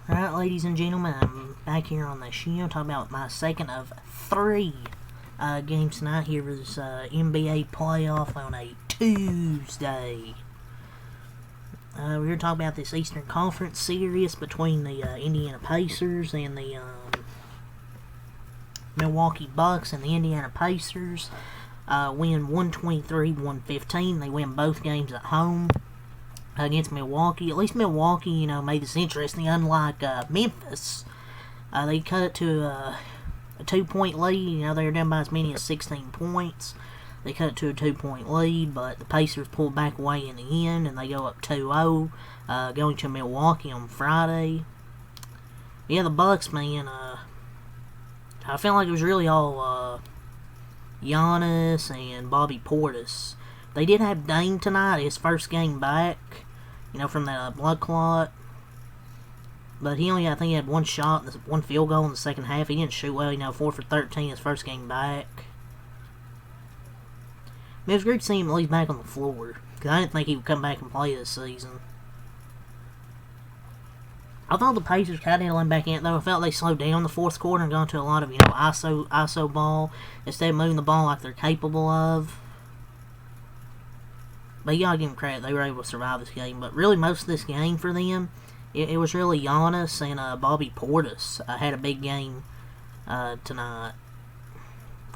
Alright, ladies and gentlemen, I'm back here on the show talking about my second of three games tonight. Here is NBA playoff on a Tuesday. We're going to talk about this Eastern Conference series between the Indiana Pacers and the Milwaukee Bucks. And the Indiana Pacers win 123-115. They win both games at home against Milwaukee. At least Milwaukee, made this interesting. Unlike Memphis, they cut it to a 2-point lead. They were down by as many as 16 points. They cut it to a 2-point lead, but the Pacers pulled back away in the end, and they go up 2-0, going to Milwaukee on Friday. Yeah, the Bucks, man, I felt like it was really all Giannis and Bobby Portis. They did have Dame tonight, his first game back, from that blood clot. But I think he had one shot, one field goal in the second half. He didn't shoot well, 4 for 13 his first game back. I mean, it was great to see him at least back on the floor, because I didn't think he would come back and play this season. I thought the Pacers kind of let him back in, though. I felt they slowed down the fourth quarter and gone to a lot of, ISO ball, instead of moving the ball like they're capable of. But you gotta give them credit, they were able to survive this game. But really, most of this game for them, it was really Giannis and Bobby Portis had a big game tonight.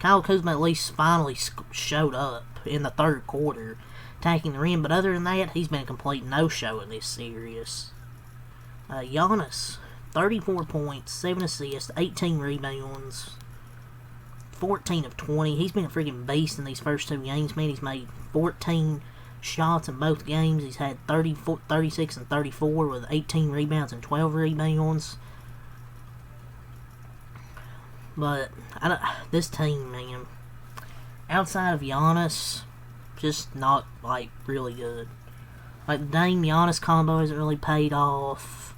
Kyle Kuzma at least finally showed up in the third quarter, attacking the rim. But other than that, he's been a complete no-show in this series. Giannis, 34 points, 7 assists, 18 rebounds, 14 of 20. He's been a freaking beast in these first two games, man. He's made 14 shots in both games. He's had 36 and 34 with 18 rebounds and 12 rebounds. But this team, man, outside of Giannis, just not really good. The Dame Giannis combo hasn't really paid off.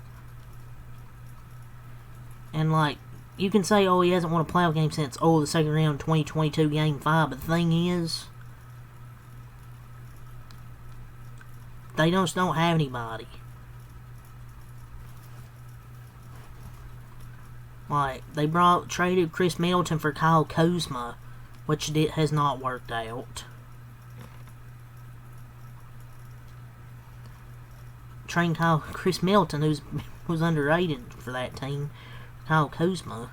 And you can say, he hasn't won a playoff game since the second round 2022 Game 5. But the thing is, they just don't have anybody. They traded Chris Middleton for Kyle Kuzma, which has not worked out. Trading Chris Middleton, who was underrated for that team, Kyle Kuzma.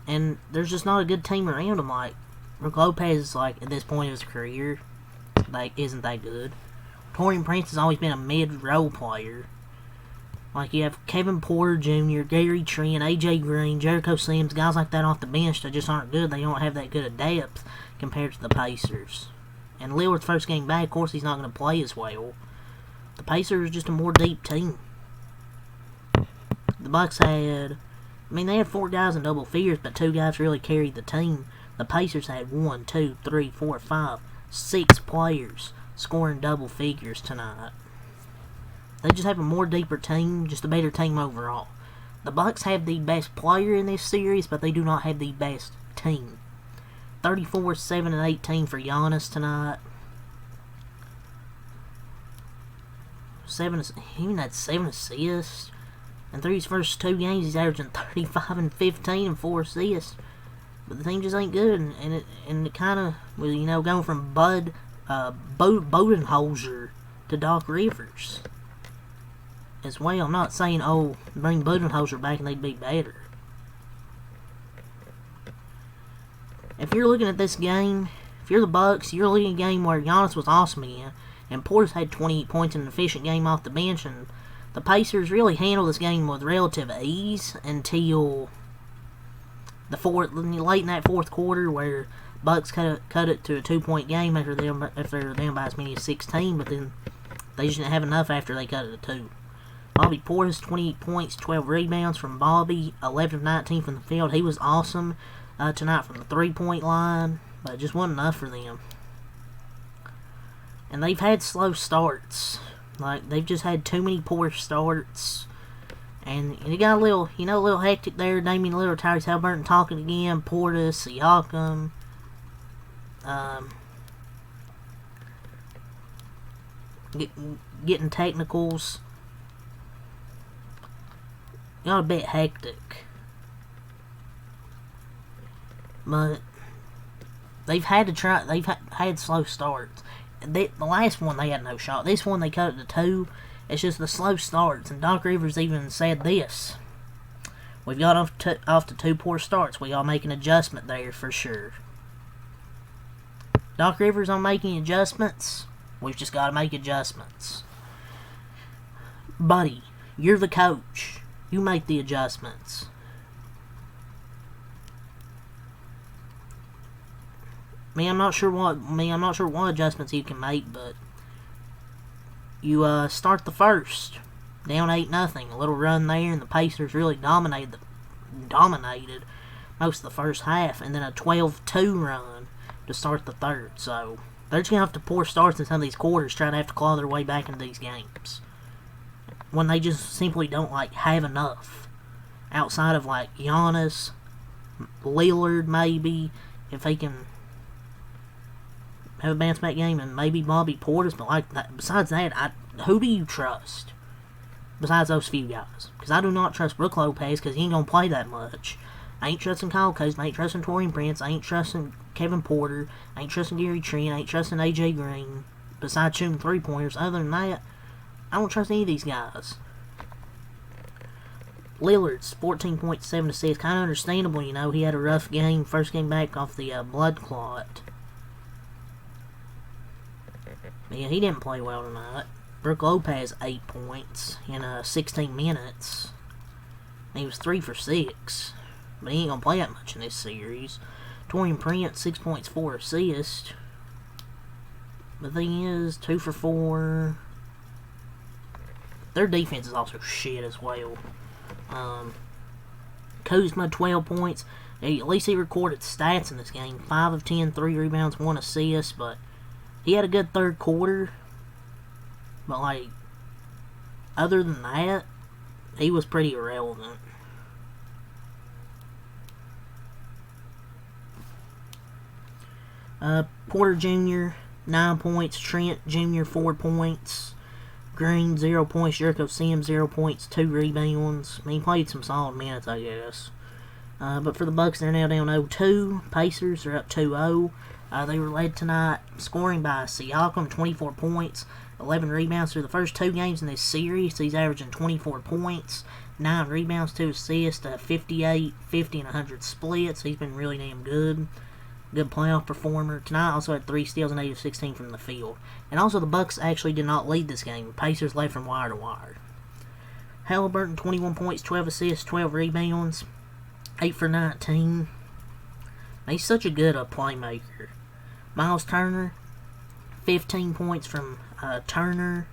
And there's just not a good team around him. Brook Lopez, at this point of his career, isn't that good. Taurean Prince has always been a mid-role player. You have Kevin Porter Jr., Gary Trent, AJ Green, Jericho Sims, guys like that off the bench that just aren't good. They don't have that good of depth compared to the Pacers. And Lillard's first game back, of course, he's not going to play as well. The Pacers are just a more deep team. The Bucks they had 4 guys in double figures, but 2 guys really carried the team. The Pacers had 1, 2, 3, 4, 5, 6 players scoring double figures tonight. They just have a more deeper team, just a better team overall. The Bucks have the best player in this series, but they do not have the best team. 34, 7, and 18 for Giannis tonight. He even had 7 assists. And through his first 2 games, he's averaging 35 and 15 and 4 assists. But the team just ain't good, and it kind of, going from Budenholzer to Doc Rivers as well. I'm not saying, bring Budenholzer back and they'd be better. If you're looking at this game, if you're the Bucks, you're looking at a game where Giannis was awesome again, and Portis had 28 points in an efficient game off the bench, and the Pacers really handled this game with relative ease until late in that fourth quarter, where Bucks cut it to a 2-point game after they're down by as many as 16, but then they just didn't have enough after they cut it to 2. Bobby Portis, 28 points, 12 rebounds from Bobby, 11 of 19 from the field. He was awesome tonight from the 3-point line, but it just wasn't enough for them. And they've had slow starts. They've just had too many poor starts. And it got a little hectic there. Damian Lillard, Tyrese Halliburton talking again. Portis, Siakam. Getting technicals. got a bit hectic. But they've had to try. They've had slow starts. The last one they had no shot. This one they cut it to 2. It's just the slow starts. And Doc Rivers even said this: "We've got off to 2 poor starts. We gotta make an adjustment there for sure." Doc Rivers on making adjustments. We've just got to make adjustments. Buddy, you're the coach. You make the adjustments. I'm not sure what adjustments you can make, but you start the first down 8-0. A little run there, and the Pacers really dominated most of the first half, and then a 12-2 run to start the third. So they're just gonna have to pour starts in some of these quarters, trying to have to claw their way back into these games when they just simply don't have enough outside of Giannis, Lillard, maybe if he can have a bounce back game, and maybe Bobby Portis. But besides that, who do you trust besides those few guys? Because I do not trust Brook Lopez, because he ain't gonna play that much. I ain't trusting Kyle Kuzma, I ain't trusting Taurean Prince, I ain't trusting Kevin Porter, I ain't trusting Gary Trent, I ain't trusting AJ Green, besides shooting 3-pointers. Other than that, I don't trust any of these guys. Lillard's 14.7 assists, kind of understandable, he had a rough game, first game back off the blood clot. Yeah, he didn't play well tonight. Brook Lopez, 8 points in 16 minutes. He was 3 for 6. But he ain't gonna play that much in this series. Taurean Prince, 6 points, 4 assists. The thing is, 2 for 4. Their defense is also shit as well. Kuzma, 12 points. At least he recorded stats in this game. 5 of 10, 3 rebounds, 1 assist. But he had a good third quarter. But, other than that, he was pretty irrelevant. Porter Jr., 9 points. Trent Jr., 4 points. Green, 0 points. Jericho Sims, 0 points, 2 rebounds. He played some solid minutes, I guess. But for the Bucks, they're now down 0-2. Pacers are up 2-0. They were led tonight scoring by Siakam, 24 points, 11 rebounds. Through the first 2 games in this series, he's averaging 24 points, 9 rebounds, 2 assists, 58, 50, and 100 splits. He's been really damn good. Good playoff performer. Tonight also had 3 steals and 8 of 16 from the field. And also the Bucks actually did not lead this game. The Pacers led from wire to wire. Halliburton, 21 points, 12 assists, 12 rebounds, 8 for 19. He's such a good playmaker. Miles Turner, 15 points from Turner,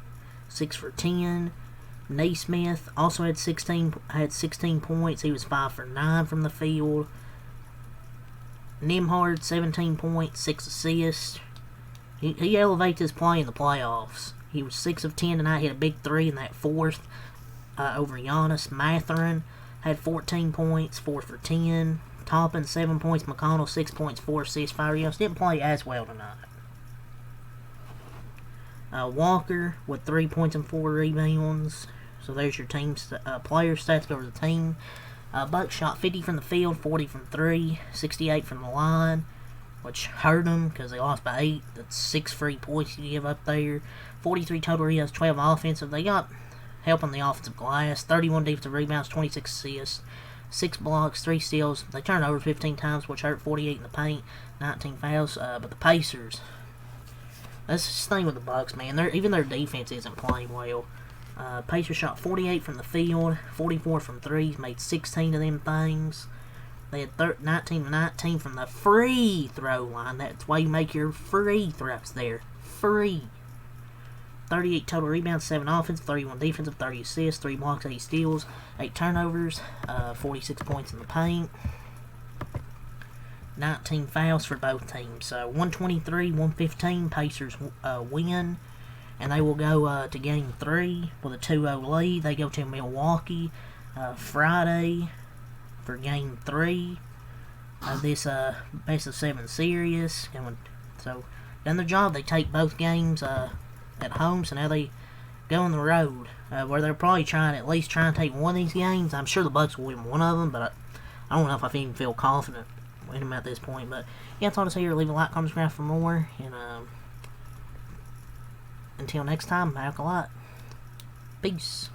6 for 10. Naismith also had 16 points. He was 5 for 9 from the field. Nembhard, 17 points, 6 assists. He elevates his play in the playoffs. He was 6 of 10 tonight. He had a big 3 in that fourth over Giannis. Mathurin had 14 points, 4 for 10. Toppin, 7 points. McConnell, 6 points, 4 assists, 5 rebounds. Didn't play as well tonight. Walker with 3 points and 4 rebounds. So there's your team's player stats. Go over the team. Bucks shot 50 from the field, 40 from 3, 68 from the line, which hurt them because they lost by 8. That's 6 free points you give up there. 43 total rebounds, 12 offensive. They got help on the offensive glass. 31 defensive rebounds, 26 assists, 6 blocks, 3 steals. They turned over 15 times, which hurt. 48 in the paint, 19 fouls. But the Pacers, that's the thing with the Bucks, man. Even their defense isn't playing well. Pacers shot 48 from the field, 44 from 3, made 16 of them things. They had 19 from the free throw line. That's why you make your free throws there. Free. 38 total rebounds, 7 offensive, 31 defensive, 30 assists, 3 blocks, 8 steals, 8 turnovers, 46 points in the paint. 19 fouls for both teams. So 123-115, Pacers win. And they will go to Game 3 with a 2-0 lead. They go to Milwaukee Friday for Game 3 of this best of 7 series. So, done their job. They take both games at home. So now they go on the road, where they're probably at least trying to take one of these games. I'm sure the Bucks will win one of them, but I don't know if I even feel confident in them at this point. But yeah, that's all to say here. Leave a like, comment, subscribe for more, and until next time, back a lot. Peace.